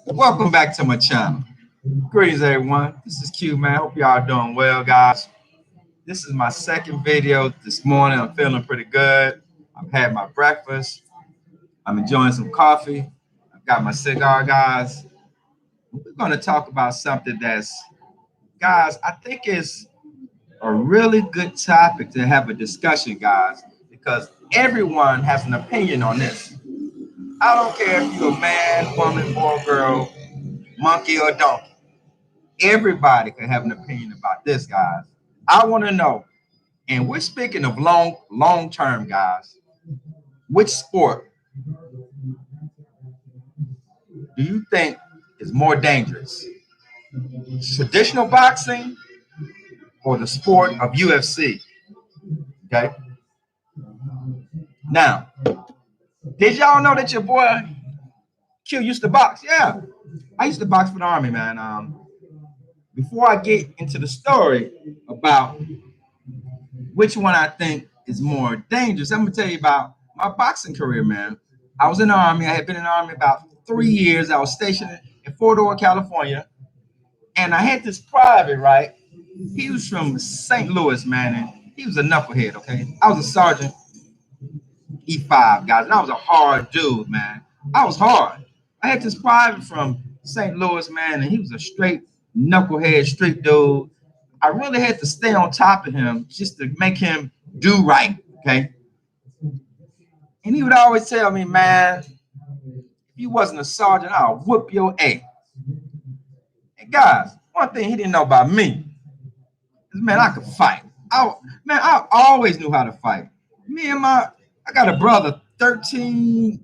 Welcome back to my channel. Greetings, everyone. This is Q, man. Hope y'all doing well, guys. This is my second video this morning. I'm feeling pretty good. I've had my breakfast. I'm enjoying some coffee. I've got my cigar, guys. We're going to talk about something that's, guys, I think is a really good topic to have a discussion, guys, because everyone has an opinion on this. I don't care if you're a man, woman, boy, girl, monkey, or donkey. Everybody can have an opinion about this, guys. I want to know, and we're speaking of long term, guys. Which sport do you think is more dangerous? Traditional boxing or the sport of UFC? Okay. Now, did y'all know that your boy Q used to box? Yeah, I used to box for the Army, man. Before I get into the story about which one I think is more dangerous, I'm gonna tell you about my boxing career, man. I was in the Army. I had been in the Army about 3 years. I was stationed in Fort Ord, California, and I had this private, right? He was from St. Louis, man, and he was a knucklehead. Okay, I was a sergeant, E5, guys, and I was a hard dude, man. I was hard. I had this private from St. Louis, man, and he was a straight knucklehead, street dude. I really had to stay on top of him just to make him do right, okay? And he would always tell me, man, if you wasn't a sergeant, I'll whoop your ass. And guys, one thing he didn't know about me is, man, I could fight. I always knew how to fight. I got a brother 13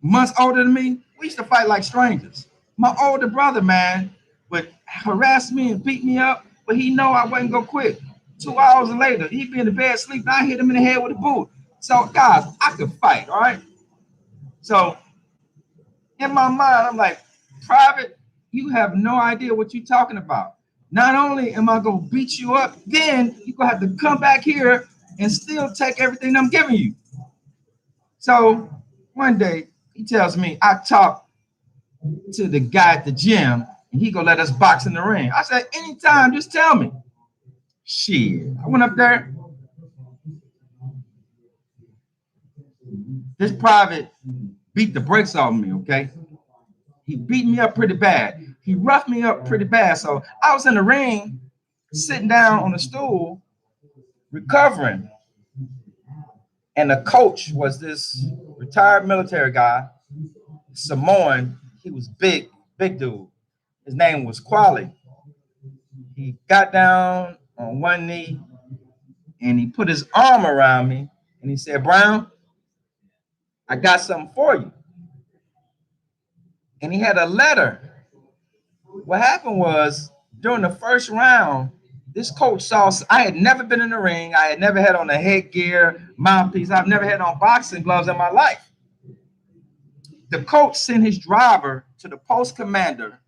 months older than me. We used to fight like strangers. My older brother, man, would harass me and beat me up, but he know I wasn't gonna quit. 2 hours later, he'd be in the bed sleeping. I hit him in the head with a boot. So, guys, I could fight, all right? So, in my mind, I'm like, Private, you have no idea what you're talking about. Not only am I gonna beat you up, then you're gonna have to come back here and still take everything I'm giving you. So, one day, he tells me, I talked to the guy at the gym and he gonna let us box in the ring. I said, anytime, just tell me. Shit. I went up there. This private beat the brakes off me, okay? He beat me up pretty bad. He roughed me up pretty bad. So I was in the ring, sitting down on a stool, recovering. And the coach was this retired military guy, Samoan. He was big dude. His name was Quali. He got down on one knee and he put his arm around me and he said, Brown, I got something for you. And he had a letter. What happened was during the first round, this coach saw I had never been in the ring. I had never had on a headgear, mouthpiece. I've never had on boxing gloves in my life. The coach sent his driver to the post commander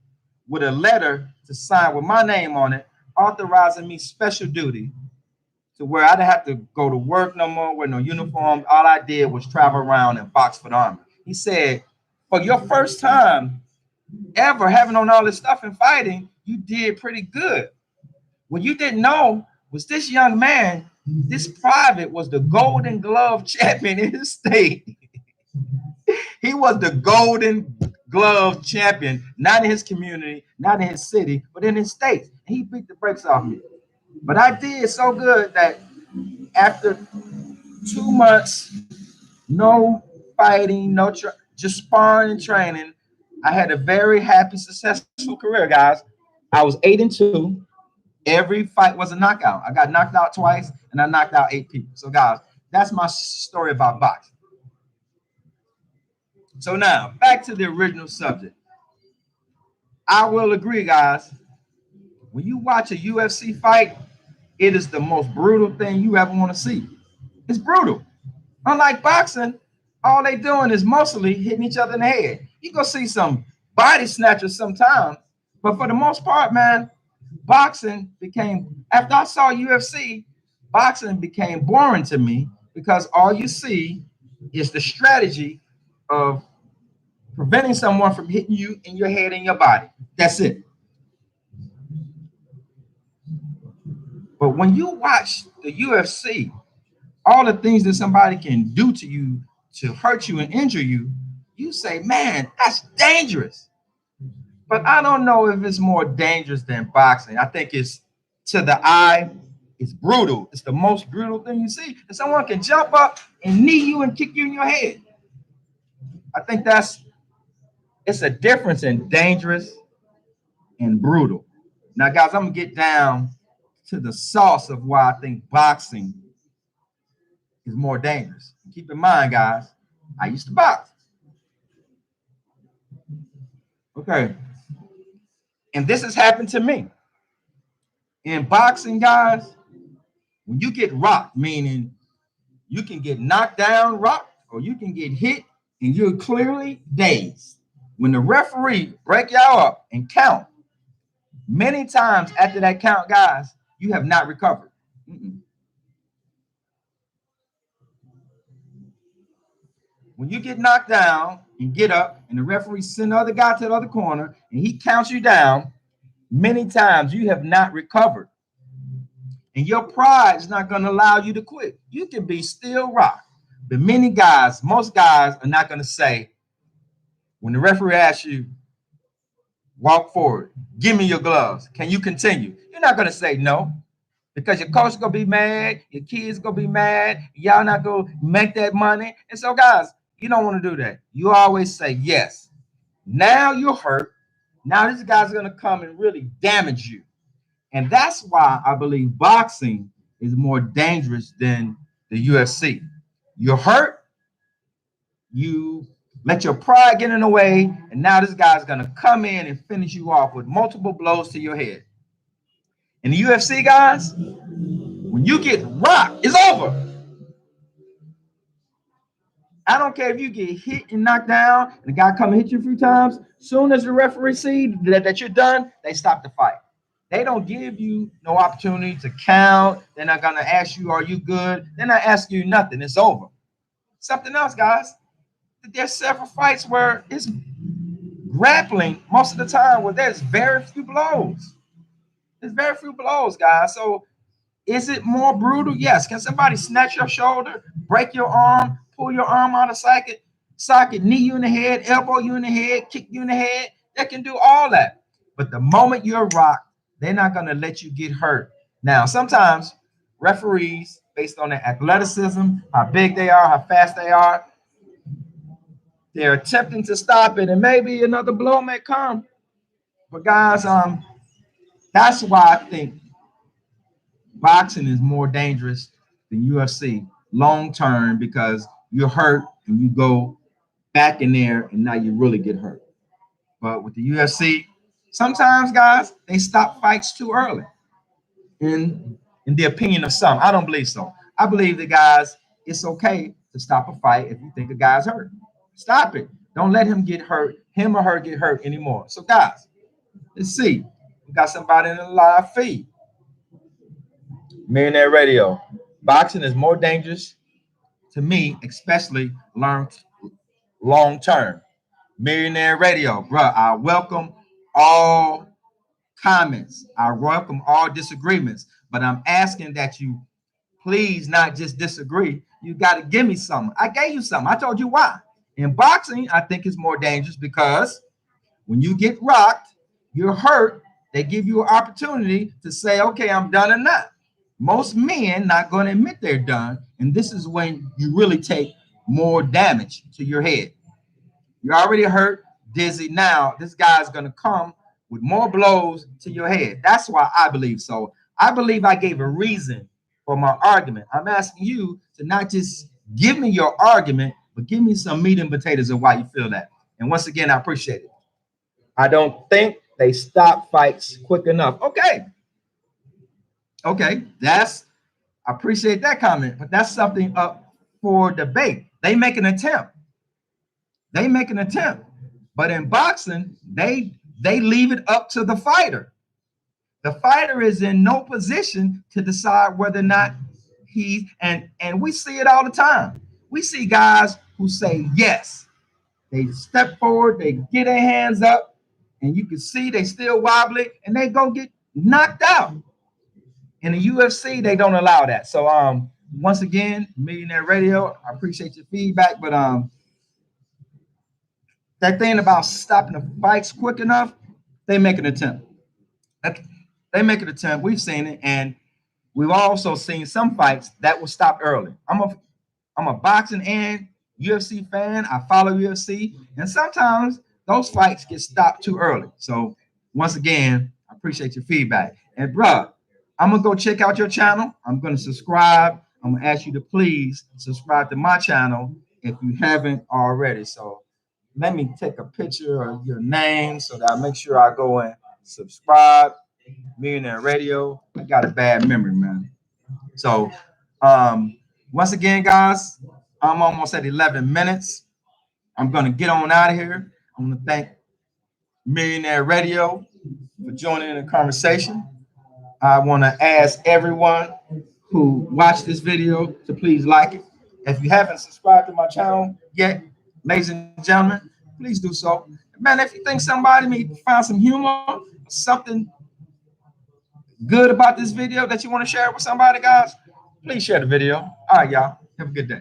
with a letter to sign with my name on it, authorizing me special duty to where I didn't have to go to work no more with no uniform. All I did was travel around and box for the Army. He said, for your first time ever having on all this stuff and fighting, you did pretty good. What you didn't know was this young man, this private, was the Golden Glove champion in his state. He was the Golden Glove champion, not in his community, not in his city, but in his state. And he beat the brakes off me. But I did so good that after 2 months, no fighting, just sparring and training, I had a very happy, successful career, guys. I was 8-2. Every fight was a knockout. I got knocked out twice, and I knocked out 8 people. So, guys, that's my story about boxing. So now, back to the original subject. I will agree, guys. When you watch a UFC fight, it is the most brutal thing you ever want to see. It's brutal. Unlike boxing, all they doing is mostly hitting each other in the head. You go see some body snatchers sometimes, but for the most part, man, boxing became, after I saw UFC, boxing became boring to me because all you see is the strategy of preventing someone from hitting you in your head and your body. That's it. But when you watch the UFC, all the things that somebody can do to you to hurt you and injure you, you say, man, that's dangerous. But I don't know if it's more dangerous than boxing. I think it's, to the eye, it's brutal. It's the most brutal thing you see. And someone can jump up and knee you and kick you in your head. I think it's a difference in dangerous and brutal. Now, guys, I'm gonna get down to the sauce of why I think boxing is more dangerous. Keep in mind, guys, I used to box. Okay. And this has happened to me. In boxing, guys, when you get rocked, meaning you can get knocked down, rocked, or you can get hit and you're clearly dazed. When the referee break y'all up and count, many times after that count, guys, you have not recovered. When you get knocked down and get up and the referee send the other guy to the other corner and he counts you down, many times you have not recovered. And your pride is not going to allow you to quit. You can be still rocked. But many guys, most guys are not going to say, when the referee asks you, walk forward, give me your gloves, can you continue? You're not going to say no, because your coach is going to be mad, your kids going to be mad, y'all not going to make that money. And so, guys, you don't want to do that. You always say yes. Now you're hurt. Now this guy's going to come and really damage you. And that's why I believe boxing is more dangerous than the UFC. You're hurt, you let your pride get in the way, and now this guy's going to come in and finish you off with multiple blows to your head. In the UFC, guys, when you get rocked, it's over. I don't care if you get hit and knocked down, and the guy come and hit you a few times. Soon as the referee sees that you're done, they stop the fight. They don't give you no opportunity to count. They're not going to ask you, are you good? They're not asking you nothing. It's over. Something else, guys. There's several fights where it's grappling most of the time where there's very few blows. There's very few blows, guys. So is it more brutal? Yes. Can somebody snatch your shoulder, break your arm, pull your arm out of socket, knee you in the head, elbow you in the head, kick you in the head? They can do all that. But the moment you're rocked, they're not going to let you get hurt. Now, sometimes referees, based on their athleticism, how big they are, how fast they are, they're attempting to stop it, and maybe another blow may come. But guys, that's why I think boxing is more dangerous than UFC long term, because you're hurt and you go back in there and now you really get hurt. But with the UFC, sometimes, guys, they stop fights too early. In the opinion of some, I don't believe so. I believe that, guys, it's okay to stop a fight if you think a guy's hurt. Stop it. Don't let him get hurt, him or her get hurt anymore. So, guys, let's see. We got somebody in the live feed. Millionaire Radio. Boxing is more dangerous to me, especially long term. Millionaire Radio, bro. I welcome all comments. I welcome all disagreements, but I'm asking that you please not just disagree. You got to give me something. I gave you something. I told you why. In boxing, I think it's more dangerous because when you get rocked, you're hurt. They give you an opportunity to say, okay, I'm done or not. Most men not going to admit they're done, and this is when you really take more damage to your head. You're already hurt, dizzy. Now this guy's going to come with more blows to your head. That's why I believe so. I believe I gave a reason for my argument. I'm asking you to not just give me your argument, but give me some meat and potatoes of why you feel that. And once again, I appreciate it. I don't think they stop fights quick enough. Okay, I appreciate that comment, but that's something up for debate. They make an attempt. But in boxing, they leave it up to the fighter. The fighter is in no position to decide whether or not and we see it all the time. We see guys who say yes. They step forward, they get their hands up, and you can see they still wobbly, and they go get knocked out. In the UFC, they don't allow that. So once again, Millionaire Radio, I appreciate your feedback, but that thing about stopping the fights quick enough, they make an attempt. They make an attempt. We've seen it, and we've also seen some fights that will stop early. I'm a boxing and UFC fan. I follow UFC, and sometimes those fights get stopped too early. So once again, I appreciate your feedback. And bruh, I'm gonna go check out your channel. I'm gonna subscribe. I'm gonna ask you to please subscribe to my channel if you haven't already. So let me take a picture of your name so that I make sure I go and subscribe. Millionaire Radio. I got a bad memory, man. So once again, guys, I'm almost at 11 minutes. I'm gonna get on out of here. I want to thank Millionaire Radio for joining in the conversation. I want to ask everyone who watched this video to please like it. If you haven't subscribed to my channel yet, ladies and gentlemen, please do so. Man, if you think somebody may find some humor, something good about this video that you want to share with somebody, guys, please share the video. All right, y'all. Have a good day.